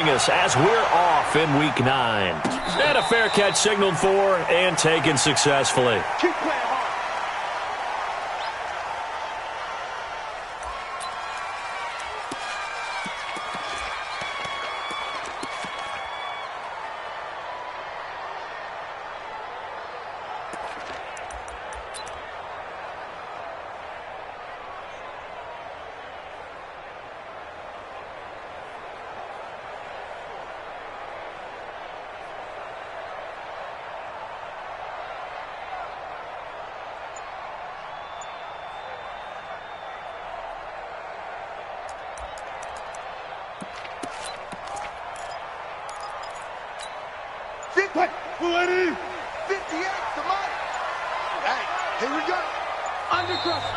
As we're off in week 9. And a fair catch signaled for and taken successfully. Keep playing hard.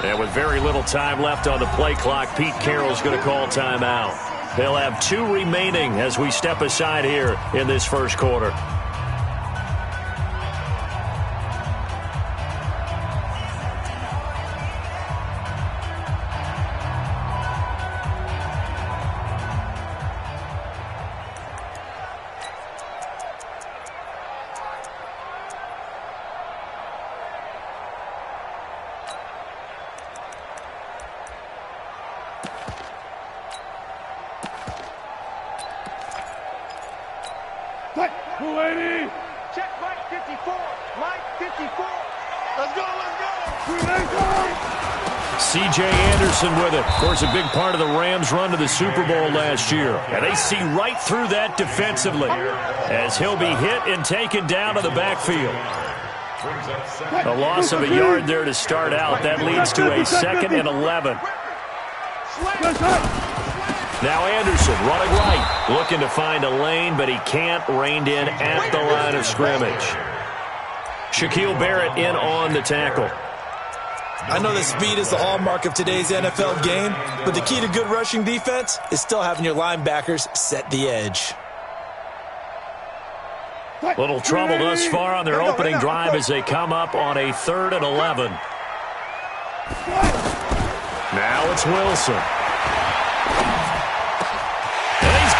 And with very little time left on the play clock, Pete Carroll's going to call timeout. They'll have 2 remaining as we step aside here in this first quarter. Check Mike 54. Mike 54. Let's go. C.J. Anderson with it. Of course, a big part of the Rams' run to the Super Bowl last year. And they see right through that defensively as he'll be hit and taken down to the backfield. A loss of a yard there to start out. That leads to a 2nd and 11. Now Anderson running right, looking to find a lane, but he can't, reined in at the line of scrimmage. Shaquille Barrett in on the tackle. I know that speed is the hallmark of today's NFL game, but the key to good rushing defense is still having your linebackers set the edge. Little trouble thus far on their opening drive as they come up on a 3rd and 11. Now it's Wilson.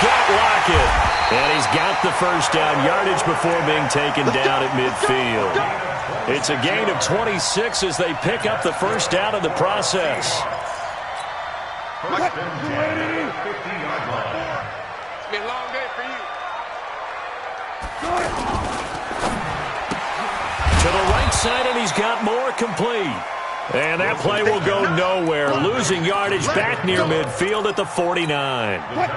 Got Lockett, and he's got the first down yardage before being taken down at midfield. It's a gain of 26 as they pick up the first down in the process. It's been a long day for you. To the right side, and he's got more complete. And that play will go nowhere, losing yardage back near midfield at the 49. I'm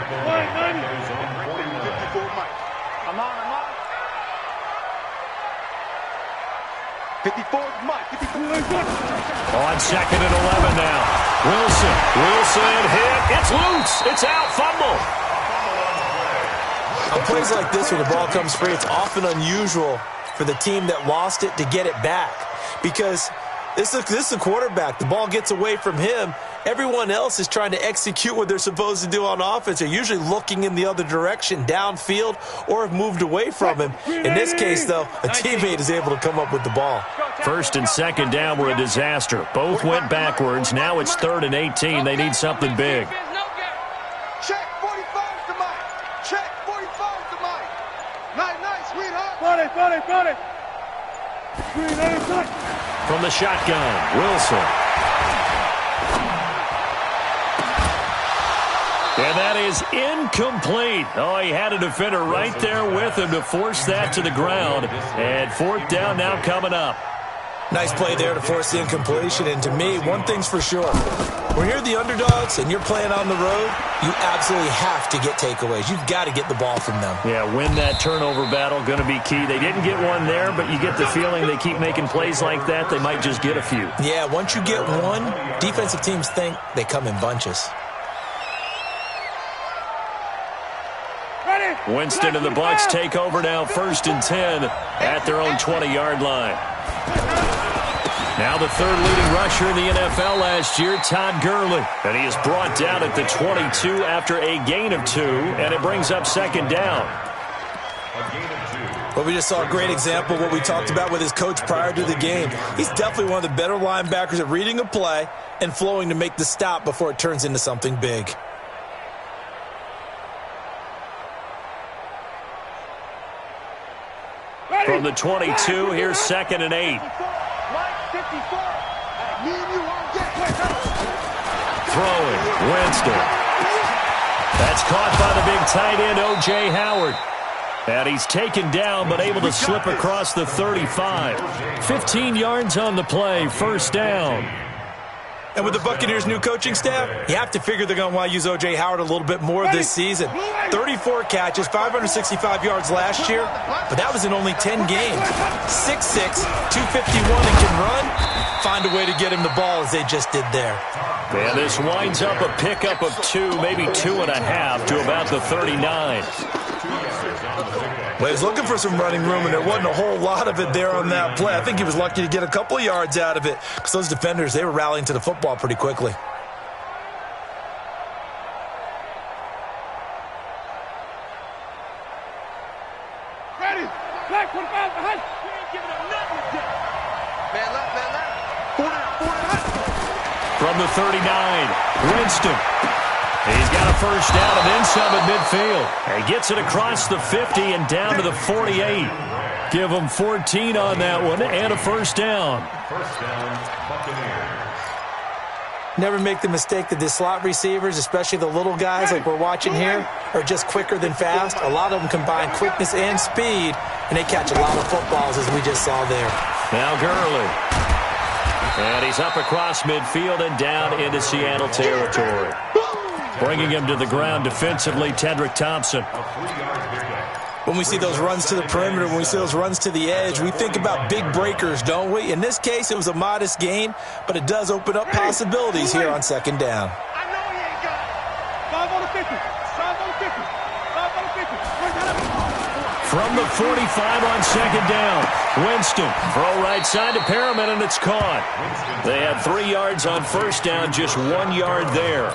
on. 54 Mike. 54. On 2nd and 11 now. Wilson hit. It's loose. It's out. Fumble. On plays like this where the ball comes free, it's often unusual for the team that lost it to get it back because this is a quarterback. The ball gets away from him. Everyone else is trying to execute what they're supposed to do on offense. They're usually looking in the other direction, downfield, or have moved away from him. In this case, though, a teammate is able to come up with the ball. 1st and 2nd down were a disaster. Both went backwards. Now it's 3rd and 18. They need something big. Check 45 to Mike. Check 45 to Mike. Nice, sweetheart. Got it. From the shotgun, Wilson. And that is incomplete. Oh, he had a defender right there with him to force that to the ground. And 4th down now coming up. Nice play there to force the incompletion. And to me, one thing's for sure. When you're the underdogs and you're playing on the road, you absolutely have to get takeaways. You've got to get the ball from them. Yeah, win that turnover battle, going to be key. They didn't get one there, but you get the feeling they keep making plays like that, they might just get a few. Yeah, once you get one, defensive teams think they come in bunches. Winston and the Bucs take over now, 1st and 10 at their own 20-yard line. Now the 3rd leading rusher in the NFL last year, Todd Gurley. And he is brought down at the 22 after a gain of 2, and it brings up 2nd down. Well, we just saw a great example of what we talked about with his coach prior to the game. He's definitely one of the better linebackers at reading a play and flowing to make the stop before it turns into something big. From the 22, here's 2nd and 8. Throwing, Winston. That's caught by the big tight end, O.J. Howard. And he's taken down, but able to slip across the 35. 15 yards on the play, first down. And with the Buccaneers' new coaching staff, you have to figure they're going to want to use O.J. Howard a little bit more this season. 34 catches, 565 yards last year, but that was in only 10 games. 6'6", 251, and can run. Find a way to get him the ball as they just did there. And this winds up a pickup of 2, maybe 2.5 to about the 39. Well, he was looking for some running room, and there wasn't a whole lot of it there on that play. I think he was lucky to get a couple of yards out of it because those defenders, they were rallying to the football pretty quickly. Ready. Black 45 behind. We ain't giving up nothing today. Man left, man left. 4 down. From the 39, Winston. He's got a first down and then some at midfield. He gets it across the 50 and down to the 48. Give him 14 on that one and a first down. Never make the mistake that the slot receivers, especially the little guys like we're watching here, are just quicker than fast. A lot of them combine quickness and speed, and they catch a lot of footballs, as we just saw there. Now Gurley. And he's up across midfield and down into Seattle territory. Bringing him to the ground defensively, Tedrick Thompson. When we see those runs to the perimeter, when we see those runs to the edge, we think about big breakers, don't we? In this case, it was a modest gain, but it does open up possibilities here on second down. I know he ain't got it. 5 on the 50. 5 on the 50. 5 on the 50. From the 45 on second down, Winston. Throw right side to Perriman, and it's caught. They had 3 yards on first down, just 1 yard there.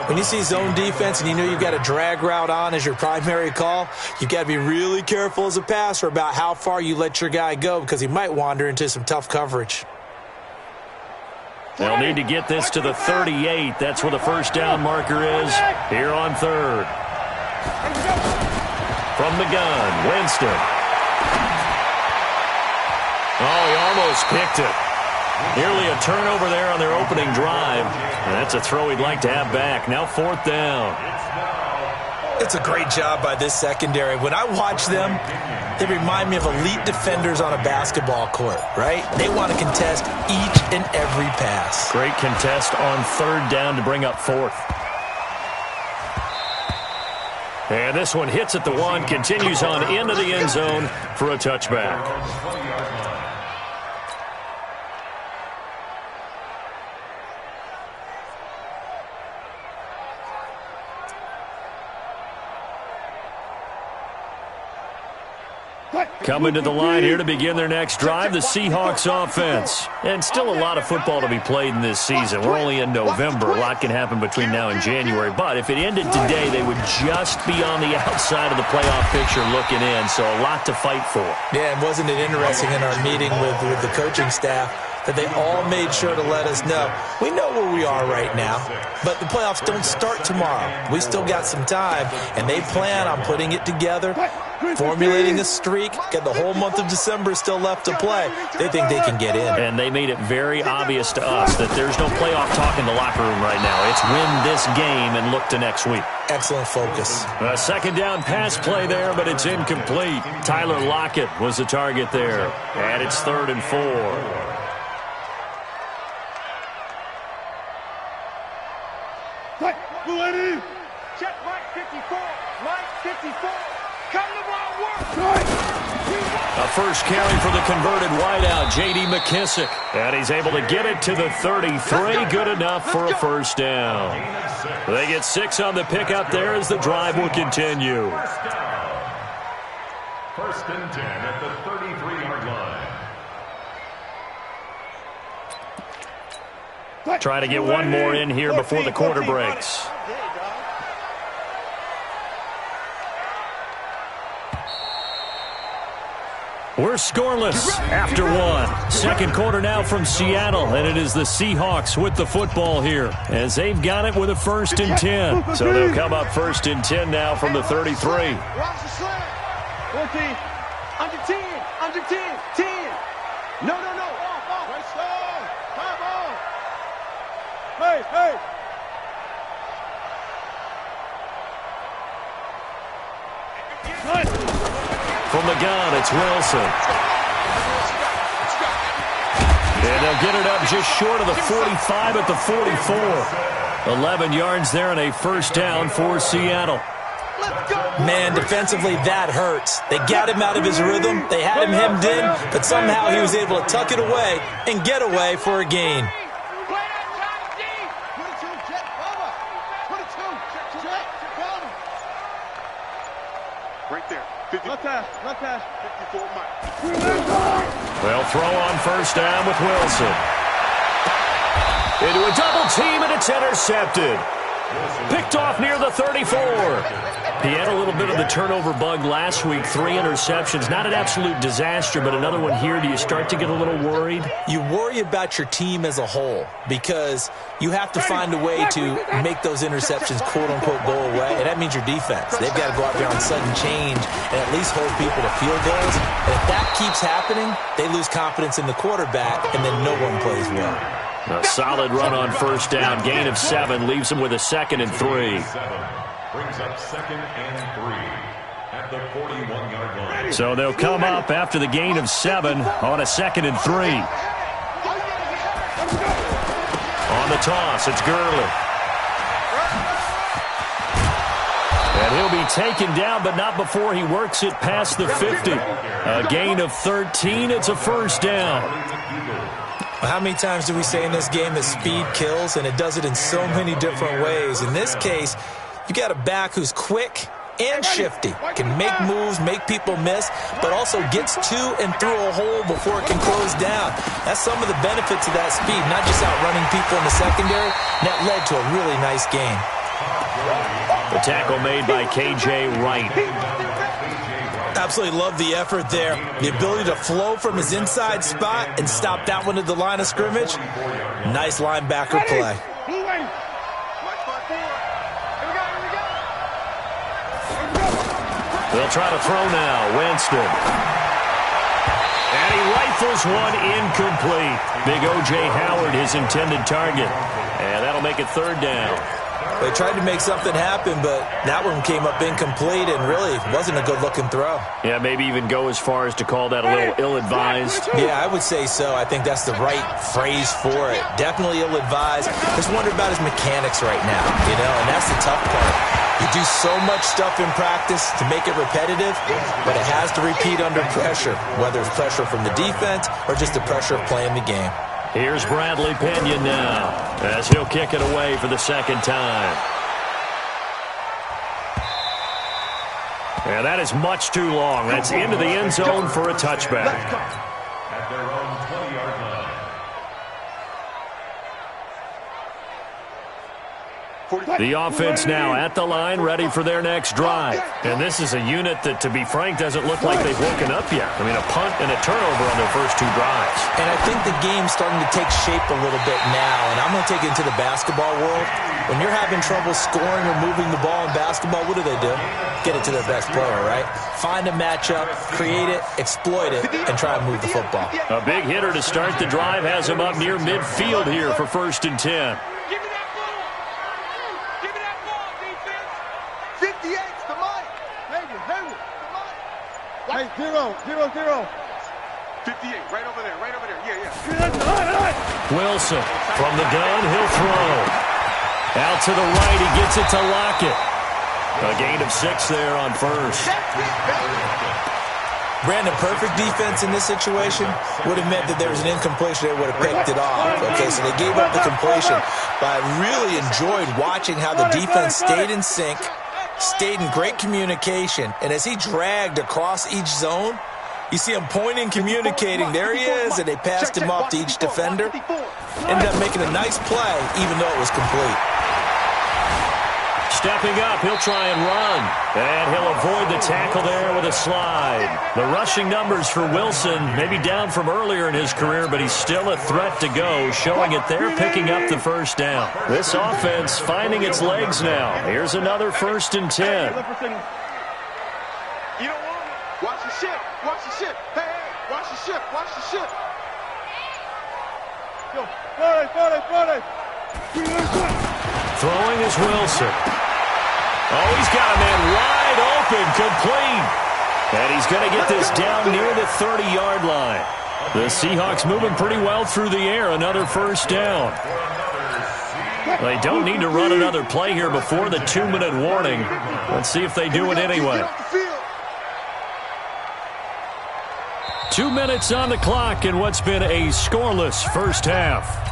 When you see zone defense and you know you've got a drag route on as your primary call, you've got to be really careful as a passer about how far you let your guy go because he might wander into some tough coverage. They'll need to get this to the 38. That's where the first down marker is here on third. From the gun, Winston. Oh, he almost picked it. Nearly a turnover there on their opening drive. And that's a throw he'd like to have back. Now fourth down. It's a great job by this secondary. When I watch them, they remind me of elite defenders on a basketball court, right? They want to contest each and every pass. Great contest on third down to bring up fourth. And this one hits at the 1, continues on into the end zone for a touchback. Coming to the line here to begin their next drive, the Seahawks offense. And still a lot of football to be played in this season. We're only in November. A lot can happen between now and January. But if it ended today, they would just be on the outside of the playoff picture looking in. So a lot to fight for. Yeah, and wasn't it interesting in our meeting with the coaching staff that they all made sure to let us know, we know where we are right now, but the playoffs don't start tomorrow. We still got some time, and they plan on putting it together, formulating a streak, get the whole month of December still left to play. They think they can get in. And they made it very obvious to us that there's no playoff talk in the locker room right now. It's win this game and look to next week. Excellent focus. A second down pass play there, but it's incomplete. Tyler Lockett was the target there, and it's 3rd and 4. Check Mike 54. Mike 54. Come the wrong work. A first carry for the converted wideout, J.D. McKissick. And he's able to get it to the 33. Good enough for a first down. They get 6 on the pickup there as the drive will continue. 1st and 10 at the 33-yard line. Try to get one more in here before the quarter breaks. We're scoreless after 1. Second quarter now from Seattle, and it is the Seahawks with the football here as they've got it with a 1st and 10. So they'll come up 1st and 10 now from the 33. 14. Under 10. Under 10. 10. No. Off. Right side. Time off. Hey. From the gun, it's Wilson. And they'll get it up just short of the 45 at the 44. 11 yards there and a first down for Seattle. Man, defensively, that hurts. They got him out of his rhythm. They had him hemmed in, but somehow he was able to tuck it away and get away for a gain. Right there. Left pass. 54 Mike. They'll throw on first down with Wilson. Into a double team, and it's intercepted. Picked off near the 34. He had a little bit of the turnover bug last week. 3 interceptions. Not an absolute disaster, but another one here. Do you start to get a little worried? You worry about your team as a whole because you have to find a way to make those interceptions, quote-unquote, go away, and that means your defense. They've got to go out there on sudden change and at least hold people to field goals. And if that keeps happening, they lose confidence in the quarterback, and then no one plays well. A solid run on first down. Gain of 7 leaves them with a 2nd and 3. Brings up 2nd and 3 at the 41-yard line. So they'll come up after the gain of 7 on a 2nd and 3. On the toss, it's Gurley. And he'll be taken down, but not before he works it past the 50. A gain of 13. It's a first down. How many times do we say in this game that speed kills, and it does it in so many different ways? In this case, you got a back who's quick and shifty, can make moves, make people miss, but also gets to and through a hole before it can close down. That's some of the benefits of that speed, not just outrunning people in the secondary. And that led to a really nice gain. The tackle made by K.J. Wright. Absolutely love the effort there. The ability to flow from his inside spot and stop that one at the line of scrimmage. Nice linebacker play. They'll try to throw now. Winston. And he rifles one incomplete. Big O.J. Howard, his intended target. And that'll make it 3rd down. They tried to make something happen, but that one came up incomplete and really wasn't a good-looking throw. Yeah, maybe even go as far as to call that a little ill-advised. Yeah, I would say so. I think that's the right phrase for it. Definitely ill-advised. Just wonder about his mechanics right now, and that's the tough part. You do so much stuff in practice to make it repetitive, but it has to repeat under pressure, whether it's pressure from the defense or just the pressure of playing the game. Here's Bradley Pinion now, as he'll kick it away for the 2nd time. And that is much too long. That's into the end zone for a touchback. At their own 20-yard line. The offense now at the line, ready for their next drive. And this is a unit that, to be frank, doesn't look like they've woken up yet. I mean, a punt and a turnover on their first 2 drives. And I think the game's starting to take shape a little bit now. And I'm going to take it into the basketball world. When you're having trouble scoring or moving the ball in basketball, what do? Get it to their best player, right? Find a matchup, create it, exploit it, and try and move the football. A big hitter to start the drive has him up near midfield here for 1st and 10. Hey, 0, 0, 0. 58, right over there, yeah. Wilson from the gun, he'll throw. Out to the right, he gets it to Lockett. A gain of 6 there on first. Brandon, perfect defense in this situation would have meant that there was an incompletion. They would have picked it off. Okay, so they gave up the completion. But I really enjoyed watching how the defense stayed in sync, stayed in great communication, and as he dragged across each zone, you see him pointing, communicating. There he is, and they passed him off to each defender. Ended up making a nice play, even though it was complete. Stepping up, he'll try and run. And he'll avoid the tackle there with a slide. The rushing numbers for Wilson, maybe down from earlier in his career, but he's still a threat to go, showing it there, picking up the first down. This offense finding its legs now. Here's another 1st and 10. Watch the ship. Watch the ship. Hey, hey, watch the ship. Watch the ship. Go. Throwing is Wilson. Oh, he's got a man wide open, complete. And he's going to get this down near the 30-yard line. The Seahawks moving pretty well through the air. Another first down. They don't need to run another play here before the 2-minute warning. Let's see if they do it anyway. 2 minutes on the clock in what's been a scoreless first half.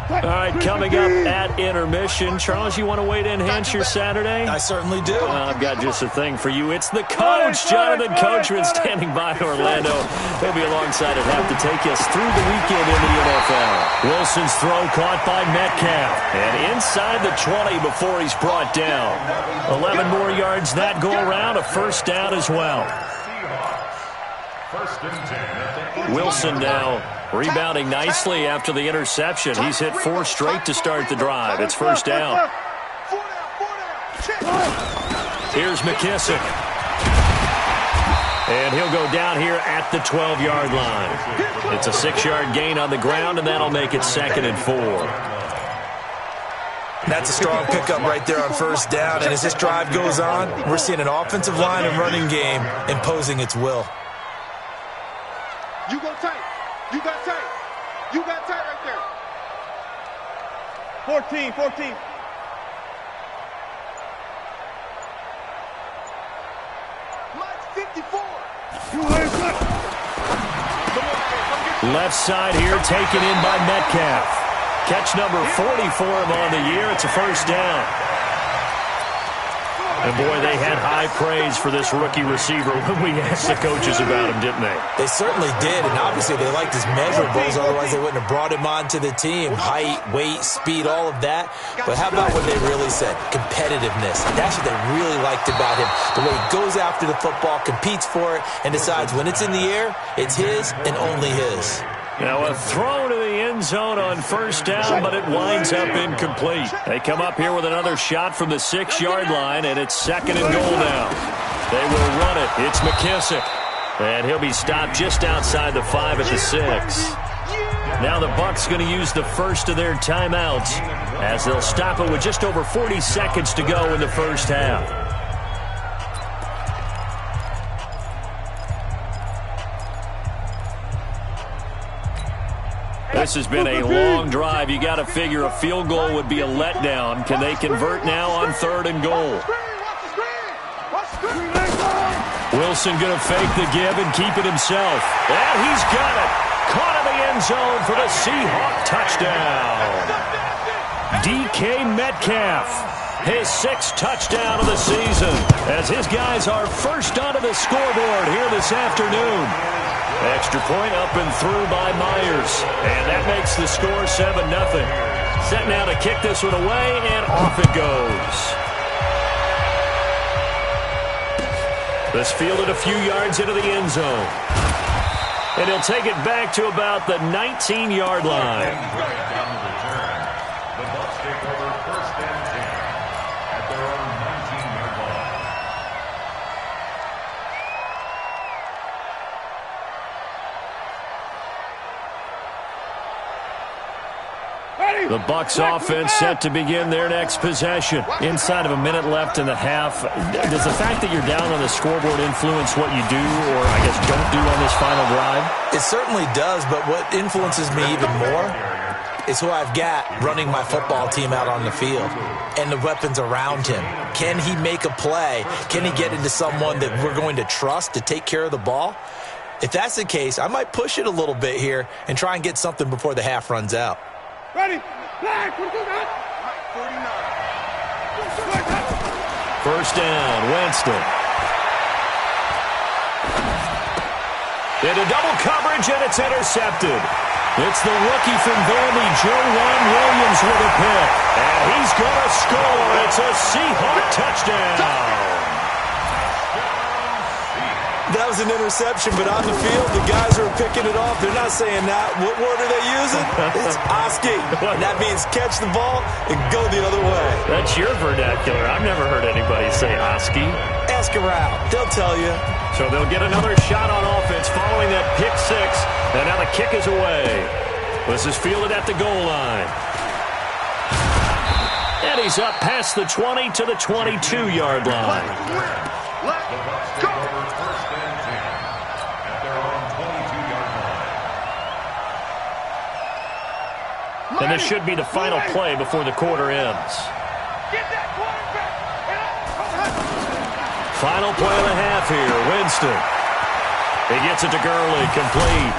All right, coming up at intermission. Charles, you want to wait to enhance your Saturday? I certainly do. Well, I've got just a thing for you. It's the coach, Jonathan Coachman, standing by Orlando. He'll be alongside and have to take us through the weekend in the NFL. Wilson's throw caught by Metcalf. And inside the 20 before he's brought down. 11 more yards that go around, a first down as well. Wilson now rebounding nicely after the interception. He's hit 4 straight to start the drive. It's first down. Here's McKissick. And he'll go down here at the 12-yard line. It's a 6-yard gain on the ground, and that'll make it 2nd and 4. That's a strong pickup right there on first down. And as this drive goes on, we're seeing an offensive line and running game imposing its will. You go tight. You got tight. You got tight right there. 14. Mike's 54. Left side here taken in by Metcalf. Catch number 40 for him on the year. It's a first down. And, boy, they had high praise for this rookie receiver when we asked the coaches about him, didn't they? They certainly did, and obviously they liked his measurables. Otherwise, they wouldn't have brought him onto the team. Height, weight, speed, all of that. But how about what they really said? Competitiveness. That's what they really liked about him. The way he goes after the football, competes for it, and decides when it's in the air, it's his and only his. Now a throw to the end zone on first down, but it winds up incomplete. They come up here with another shot from the 6-yard line, and it's 2nd and goal now. They will run it. It's McKissick. And he'll be stopped just outside the 5 at the 6. Now the Bucs going to use the first of their timeouts as they'll stop it with just over 40 seconds to go in the first half. This has been a long drive. You got to figure a field goal would be a letdown. Can they convert now on 3rd and goal? Wilson going to fake the give and keep it himself. And he's got it. Caught in the end zone for the Seahawk touchdown. DK Metcalf, his 6th touchdown of the season, as his guys are first onto the scoreboard here this afternoon. Extra point up and through by Myers. And that makes the score 7-0. Set now to kick this one away, and off it goes. This fielded a few yards into the end zone. And he'll take it back to about the 19-yard line. The Bucs take over 1st and 10 at their own 19-yard line. The Bucs offense set to begin their next possession. Inside of a minute left in the half. Does the fact that you're down on the scoreboard influence what you do, or I guess don't do on this final drive? It certainly does, but what influences me even more is who I've got running my football team out on the field and the weapons around him. Can he make a play? Can he get into someone that we're going to trust to take care of the ball? If that's the case, I might push it a little bit here and try and get something before the half runs out. Ready? First down, Winston. Into double coverage, and it's intercepted. It's the rookie from Vandy, Joe Williams, with a pick. And he's going to score. It's a Seahawk touchdown. That was an interception, but on the field, the guys who are picking it off, they're not saying that. What word are they using? It's Oski. And that means catch the ball and go the other way. That's your vernacular. I've never heard anybody say Oski. Ask around. They'll tell you. So they'll get another shot on offense following that pick six. And now the kick is away. This is fielded at the goal line. And he's up past the 20 to the 22-yard line. Let's go. First and 10 at their own 22-yard line. And this should be the final play before the quarter ends. Get that quarterback. Final play of the half here. Winston. He gets it to Gurley. Complete.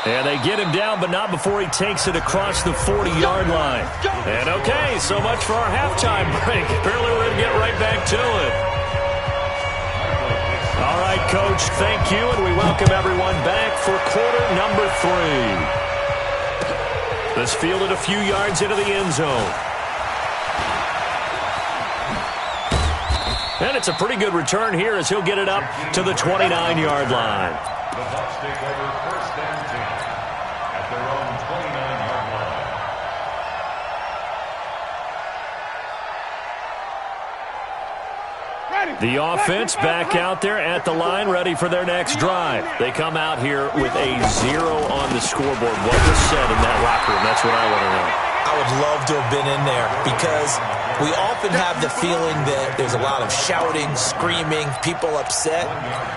And they get him down, but not before he takes it across the 40-yard line. And okay, so much for our halftime break. Apparently we're going to get right back to it. All right, Coach, thank you, and we welcome everyone back for quarter number 3. This fielded a few yards into the end zone. And it's a pretty good return here as he'll get it up to the 29-yard line. The Bucs take over first and 10 at their own 29-yard line. The offense back out there at the line, ready for their next drive. They come out here with a 0 on the scoreboard. What was said in that locker room? That's what I want to know. I would love to have been in there because we often have the feeling that there's a lot of shouting, screaming, people upset.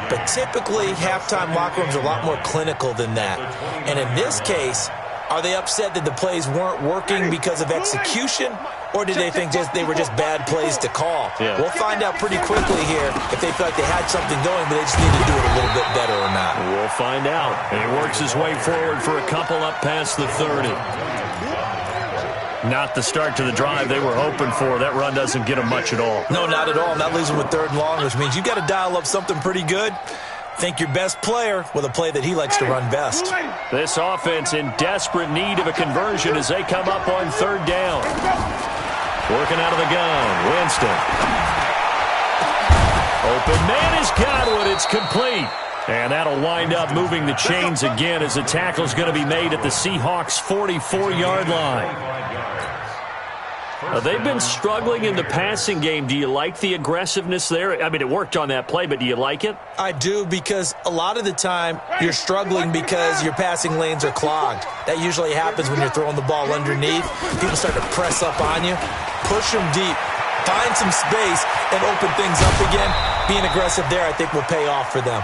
But typically, halftime locker rooms are a lot more clinical than that. And in this case, are they upset that the plays weren't working because of execution? Or did they think they were just bad plays to call? Yeah. We'll find out pretty quickly here if they feel like they had something going, but they just need to do it a little bit better or not. We'll find out. And he works his way forward for a couple up past the 30. Not the start to the drive they were hoping for. That run doesn't get them much at all. No, not at all. That leaves them with 3rd and long, which means you got to dial up something pretty good. Think your best player with a play that he likes to run best. This offense in desperate need of a conversion as they come up on 3rd down. Working out of the gun, Winston. Open man is Godwin. It's complete. And that'll wind up moving the chains again as the tackle's going to be made at the Seahawks' 44-yard line. They've been struggling in the passing game. Do you like the aggressiveness there? I mean, it worked on that play, but do you like it? I do, because a lot of the time you're struggling because your passing lanes are clogged. That usually happens when you're throwing the ball underneath. People start to press up on you. Push them deep. Find some space and open things up again. Being aggressive there, I think, will pay off for them.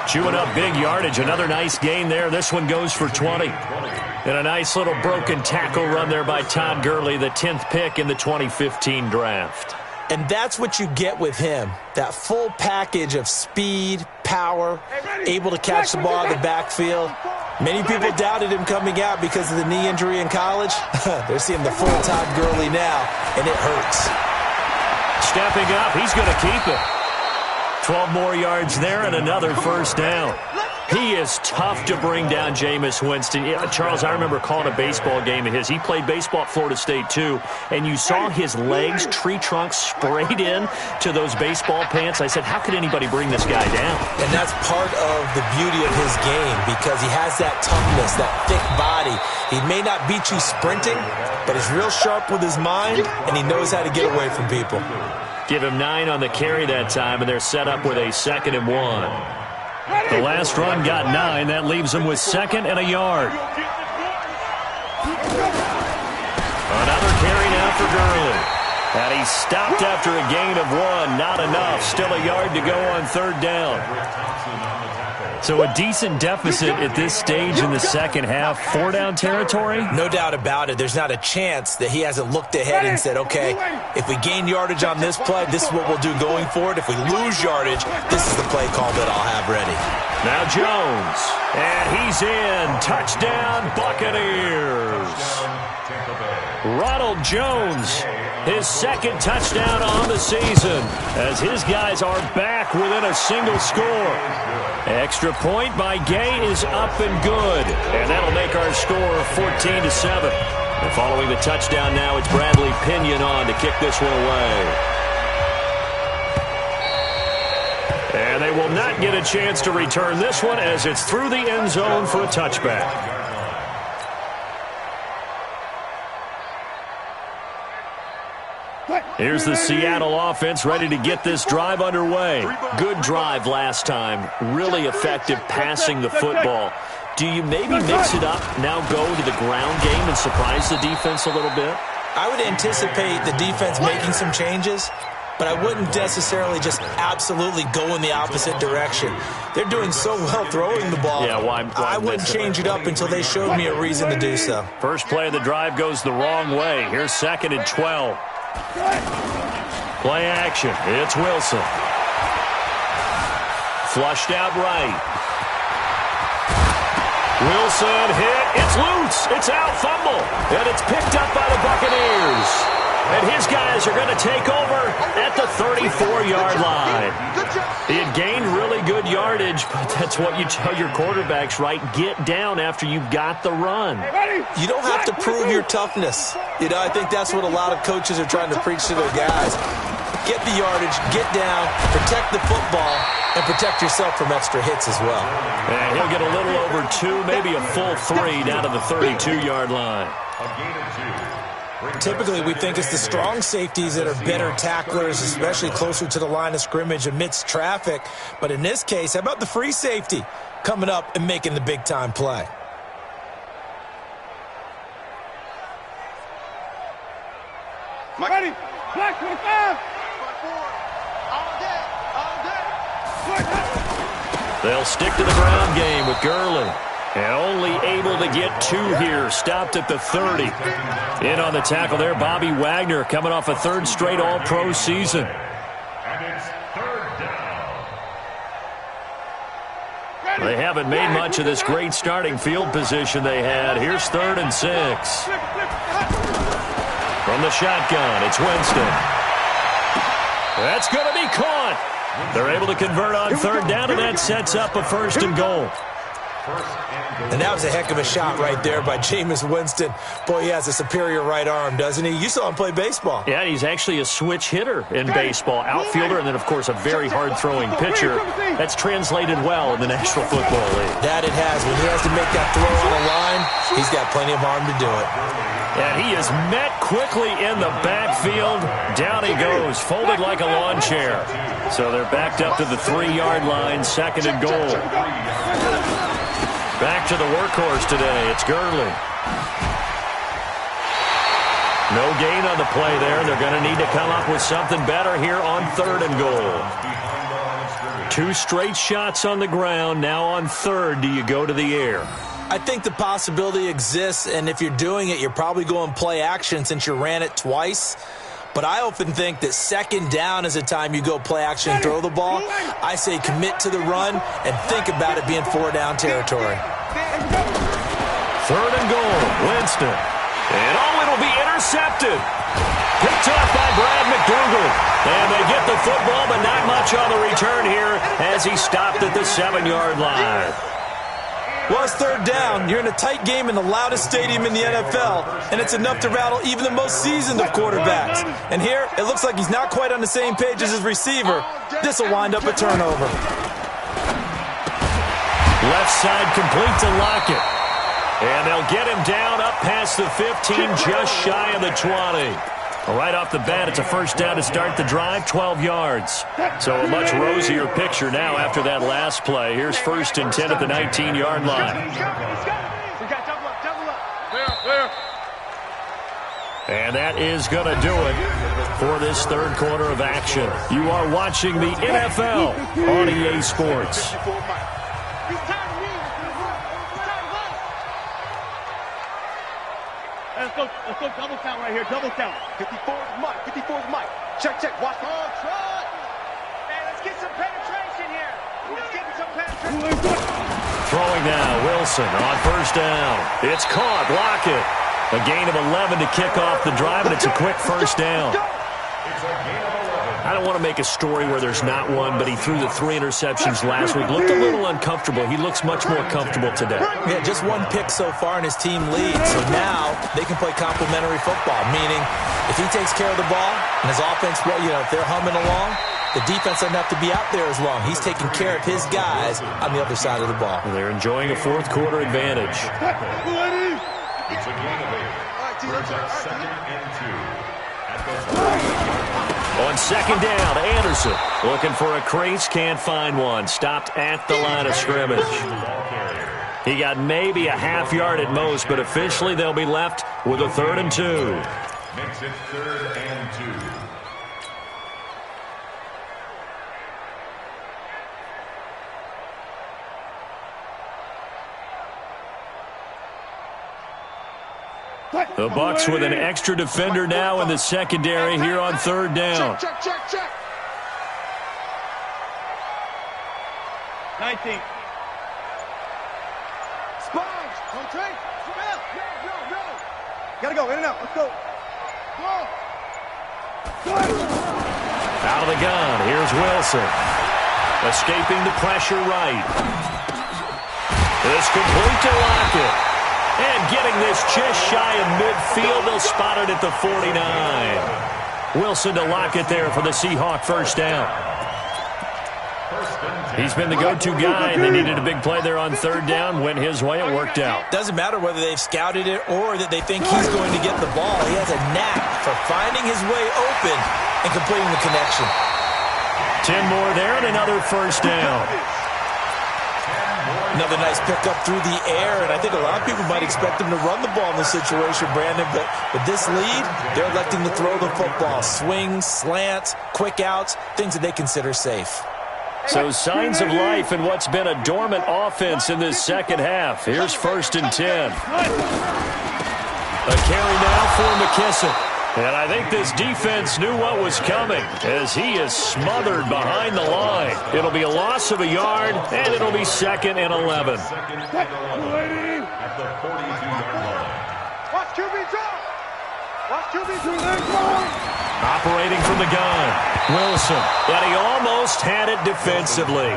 Chewing up big yardage. Another nice gain there. This one goes for 20. And a nice little broken tackle run there by Todd Gurley, the 10th pick in the 2015 draft. And that's what you get with him. That full package of speed, power, able to catch the ball in the backfield. Many people doubted him coming out because of the knee injury in college. They're seeing the full Todd Gurley now, and it hurts. Stepping up, he's going to keep it. 12 more yards there and another first down. He is tough to bring down, Jameis Winston. Yeah, Charles, I remember calling a baseball game of his. He played baseball at Florida State, too, and you saw his legs, tree trunks sprayed in to those baseball pants. I said, how could anybody bring this guy down? And that's part of the beauty of his game because he has that toughness, that thick body. He may not beat you sprinting, but he's real sharp with his mind, and he knows how to get away from people. Give him 9 on the carry that time, and they're set up with a 2nd and 1. The last run got 9. That leaves him with 2nd and a yard. Another carry now for Gurley. And he stopped after a gain of 1. Not enough. Still a yard to go on 3rd down. So a decent deficit at this stage in the second half. 4-down territory? No doubt about it. There's not a chance that he hasn't looked ahead and said, okay, if we gain yardage on this play, this is what we'll do going forward. If we lose yardage, this is the play call that I'll have ready. Now Jones. And he's in. Touchdown, Buccaneers. Ronald Jones, his 2nd touchdown on the season, as his guys are back within a single score. Extra point by Gay is up and good, and that'll make our score 14-7. And following the touchdown now, it's Bradley Pinion on to kick this one away. And they will not get a chance to return this one as it's through the end zone for a touchback. Here's the Seattle offense ready to get this drive underway. Good drive last time. Really effective passing the football. Do you maybe mix it up, now go to the ground game and surprise the defense a little bit? I would anticipate the defense making some changes, but I wouldn't necessarily just absolutely go in the opposite direction. They're doing so well throwing the ball. Yeah, why I wouldn't change it up until they showed me a reason to do so. First play of the drive goes the wrong way. Here's 2nd and 12. Play action. It's Wilson. Flushed out right. Wilson hit. It's loose. It's out. Fumble. And it's picked up by the Buccaneers. And his guys are going to take over at the 34-yard line. He had gained really good yardage, but that's what you tell your quarterbacks, right? Get down after you've got the run. You don't have to prove your toughness. You know, I think that's what a lot of coaches are trying to preach to their guys. Get the yardage, get down, protect the football, and protect yourself from extra hits as well. And he'll get a little over 2, maybe a full 3 down to the 32-yard line. Typically, we think it's the strong safeties that are better tacklers, especially closer to the line of scrimmage amidst traffic. But in this case, how about the free safety coming up and making the big-time play? Ready? Black 25. They'll stick to the ground game with Gurley. And only able to get 2 here. Stopped at the 30. In on the tackle there, Bobby Wagner coming off a 3rd straight All-Pro season. And it's 3rd down. They haven't made much of this great starting field position they had. Here's 3rd and 6. From the shotgun, it's Winston. That's going to be caught. They're able to convert on 3rd down, and that sets up a 1st and goal. And that was a heck of a shot right there by Jameis Winston. Boy, he has a superior right arm, doesn't he? You saw him play baseball. Yeah, he's actually a switch hitter in baseball. Outfielder, and then, of course, a very hard-throwing pitcher. That's translated well in the National Football League. That it has. When he has to make that throw on the line, he's got plenty of arm to do it. And he is met quickly in the backfield. Down he goes, folded like a lawn chair. So they're backed up to the 3-yard line, 2nd and goal. Back to the workhorse today. It's Gurley. No gain on the play there. They're going to need to come up with something better here on 3rd and goal. 2 straight shots on the ground. Now on 3rd, do you go to the air? I think the possibility exists, and if you're doing it, you're probably going play action since you ran it twice. But I often think that 2nd down is a time you go play action and throw the ball. I say commit to the run and think about it being 4-down territory. 3rd and goal, Winston. And it'll be intercepted. Picked up by Brad McDougal. And they get the football, but not much on the return here as he stopped at the 7-yard line. Well, it's 3rd down. You're in a tight game in the loudest stadium in the NFL, and it's enough to rattle even the most seasoned of quarterbacks. And here, it looks like he's not quite on the same page as his receiver. This will wind up a turnover. Left side complete to Lockett. And they'll get him down up past the 15, just shy of the 20. Right off the bat, it's a 1st down to start the drive, 12 yards. So a much rosier picture now after that last play. Here's 1st and 10 at the 19-yard line. And that is going to do it for this 3rd quarter of action. You are watching the NFL on EA Sports. Let's go double count right here, double count. 54's Mike, 54's Mike. Check, watch the ball, try. Man, let's get some penetration here. Let's get some penetration. Throwing now, Wilson on 1st down. It's caught, Lockett. A gain of 11 to kick off the drive, and it's a quick 1st down. It's a gain of 11. I don't want to make a story where there's not one, but he threw the 3 interceptions last week. Looked a little uncomfortable. He looks much more comfortable today. Yeah, just 1 pick so far, and his team leads. So now they can play complementary football, meaning if he takes care of the ball and his offense, well, if they're humming along, the defense doesn't have to be out there as long. He's taking care of his guys on the other side of the ball. They're enjoying a fourth quarter advantage. It's a gain of 8. Brings up 2nd and 2. On 2nd down, Anderson looking for a crease, can't find one. Stopped at the line of scrimmage. He got maybe a half yard at most, but officially they'll be left with a 3rd and 2. Makes it 3rd and 2. The Bucs with an extra defender now in the secondary here on 3rd down. Check. 19. Sponge. Don't trade. No. Gotta go. In and out. Let's go. Out of the gun. Here's Wilson. Escaping the pressure right. It's complete to Lockett. And getting this just shy of midfield, they'll spot it at the 49. Wilson to Lockett there for the Seahawk first down. He's been the go-to guy, and they needed a big play there on 3rd down. Went his way, it worked out. Doesn't matter whether they've scouted it or that they think he's going to get the ball. He has a knack for finding his way open and completing the connection. 10 more there and another first down. Another nice pickup through the air, and I think a lot of people might expect him to run the ball in this situation, Brandon, but with this lead, they're electing to throw the football. Swings, slants, quick outs, things that they consider safe. So signs of life in what's been a dormant offense in this second half. Here's 1st and 10. A carry now for McKissick. And I think this defense knew what was coming as he is smothered behind the line. It'll be a loss of a yard, and it'll be 2nd and 11. At the 42-yard line. Watch QB drop. Operating from the gun, Wilson. And he almost had it defensively.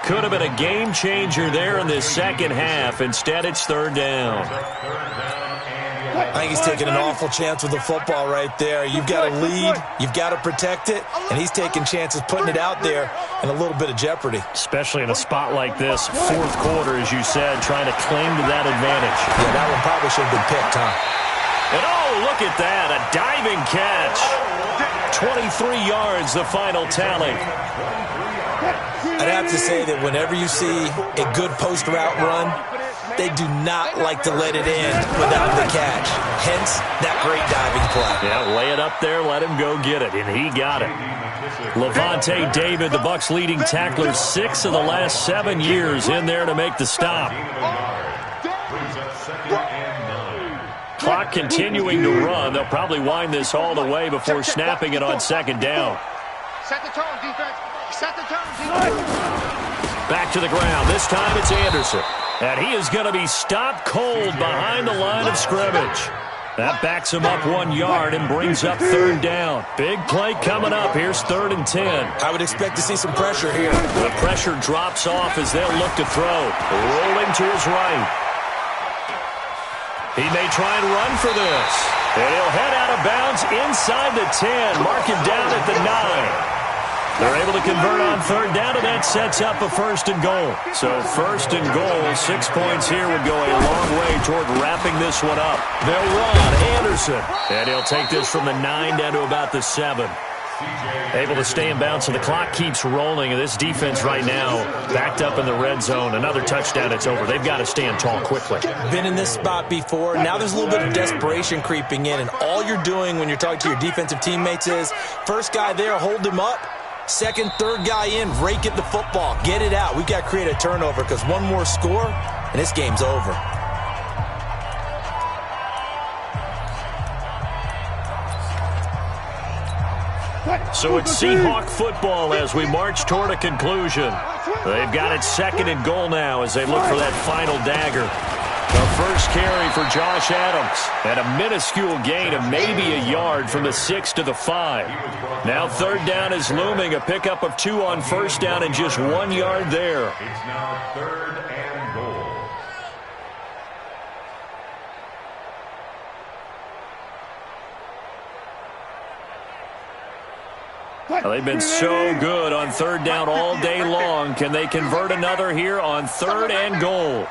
Could have been a game changer there in this second half. Instead, it's 3rd down. I think he's taking an awful chance with the football right there. You've got to lead, you've got to protect it, and he's taking chances putting it out there in a little bit of jeopardy. Especially in a spot like this, 4th quarter, as you said, trying to cling to that advantage. Yeah, that one probably should have been picked, huh? And oh, look at that, a diving catch. 23 yards, the final tally. I'd have to say that whenever you see a good post route run, they do not like to let it in without the catch. Hence, that great diving play. Yeah, lay it up there, let him go get it, and he got it. Levante David, the Bucs' leading tackler, 6 of the last 7 years in there to make the stop. Clock continuing to run. They'll probably wind this all the way before snapping it on 2nd down. Set the tone, defense. Set the tone, defense. Back to the ground. This time it's Anderson. And he is going to be stopped cold behind the line of scrimmage. That backs him up 1 yard and brings up 3rd down. Big play coming up. Here's 3rd and 10. I would expect to see some pressure here. The pressure drops off as they'll look to throw. Rolling to his right. He may try and run for this. And he'll head out of bounds inside the 10. Mark him down at the 9. They're able to convert on 3rd down, and that sets up a 1st and goal. So 1st and goal, 6 points here would go a long way toward wrapping this one up. They'll run Anderson, and he'll take this from the 9 down to about the 7. Able to stay in bounds, so the clock keeps rolling, and this defense right now backed up in the red zone. Another touchdown, it's over. They've got to stand tall quickly. Been in this spot before. Now there's a little bit of desperation creeping in, and all you're doing when you're talking to your defensive teammates is, first guy there, hold him up. Second, third guy in, rake at the football. Get it out. We've got to create a turnover because one more score, and this game's over. So it's Seahawk football as we march toward a conclusion. They've got it 2nd and goal now as they look for that final dagger. The first carry for Josh Adams. And a minuscule gain of maybe a yard from the 6 to the 5. Now third down is looming. A pickup of 2 on first down and just 1 yard there. It's now 3rd and goal. Well, they've been so good on third down all day long. Can they convert another here on 3rd and goal?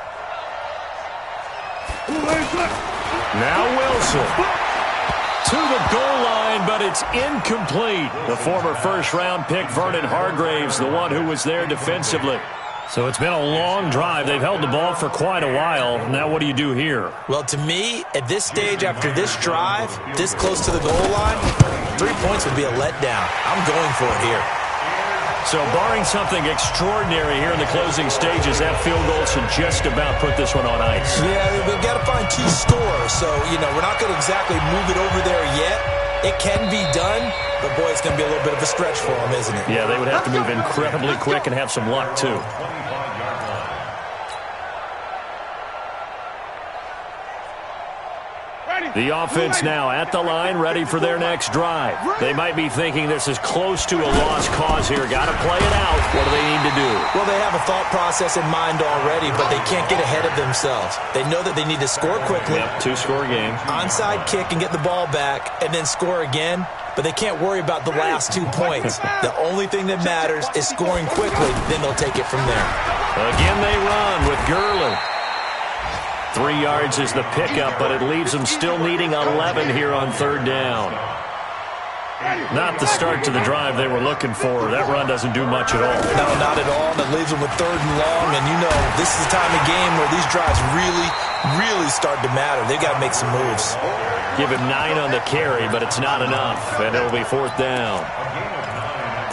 Now Wilson to the goal line, but it's incomplete. The former first-round pick, Vernon Hargraves, the one who was there defensively. So it's been a long drive. They've held the ball for quite a while. Now what do you do here? Well, to me, at this stage, after this drive, this close to the goal line, 3 points would be a letdown. I'm going for it here. So barring something extraordinary here in the closing stages, that field goal should just about put this one on ice. Yeah, we've got to find 2 scores. So, we're not going to exactly move it over there yet. It can be done, but, boy, it's going to be a little bit of a stretch for them, isn't it? Yeah, they would have to move incredibly quick and have some luck, too. The offense now at the line, ready for their next drive. They might be thinking this is close to a lost cause here. Got to play it out. What do they need to do? Well, they have a thought process in mind already, but they can't get ahead of themselves. They know that they need to score quickly. Yep, 2-score game. Onside kick and get the ball back and then score again, but they can't worry about the last 2 points. The only thing that matters is scoring quickly, then they'll take it from there. Again they run with Gurley. 3 yards is the pickup, but it leaves them still needing 11 here on third down. Not the start to the drive they were looking for. That run doesn't do much at all. No, not at all. That leaves them with 3rd and long, and this is the time of game where these drives really start to matter. They've got to make some moves. Give him 9 on the carry, but it's not enough, and it'll be 4th down.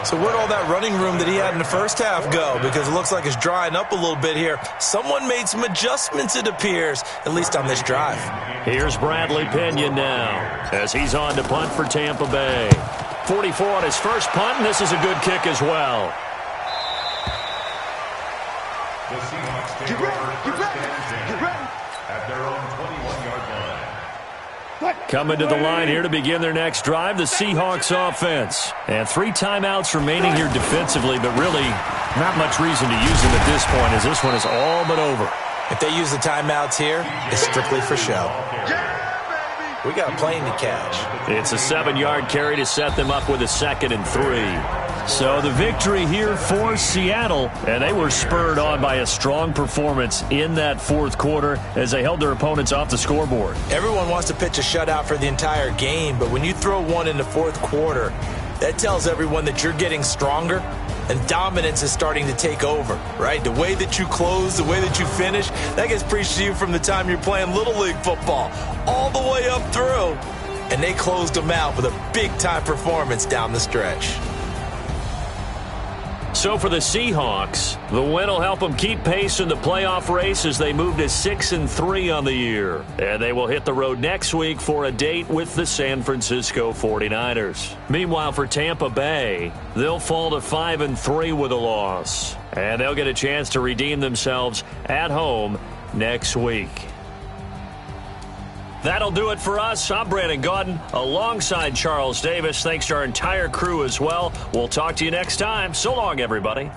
So where'd all that running room that he had in the first half go? Because it looks like it's drying up a little bit here. Someone made some adjustments, it appears, at least on this drive. Here's Bradley Pinion now as he's on to punt for Tampa Bay. 44 on his first punt, and this is a good kick as well. The Seahawks take over first and 10 at their own 21-yard line. Coming to the line here to begin their next drive, the Seahawks offense. And 3 timeouts remaining here defensively, but really not much reason to use them at this point as this one is all but over. If they use the timeouts here, it's strictly for show. We got a plane to catch. It's a 7-yard carry to set them up with a 2nd and 3. So the victory here for Seattle, and they were spurred on by a strong performance in that 4th quarter as they held their opponents off the scoreboard. Everyone wants to pitch a shutout for the entire game, but when you throw one in the 4th quarter, that tells everyone that you're getting stronger and dominance is starting to take over, right? The way that you close, the way that you finish, that gets preached to you from the time you're playing Little League football all the way up through, and they closed them out with a big-time performance down the stretch. So for the Seahawks, the win will help them keep pace in the playoff race as they move to 6-3 on the year. And they will hit the road next week for a date with the San Francisco 49ers. Meanwhile, for Tampa Bay, they'll fall to 5-3 with a loss. And they'll get a chance to redeem themselves at home next week. That'll do it for us. I'm Brandon Gaudin alongside Charles Davis. Thanks to our entire crew as well. We'll talk to you next time. So long, everybody.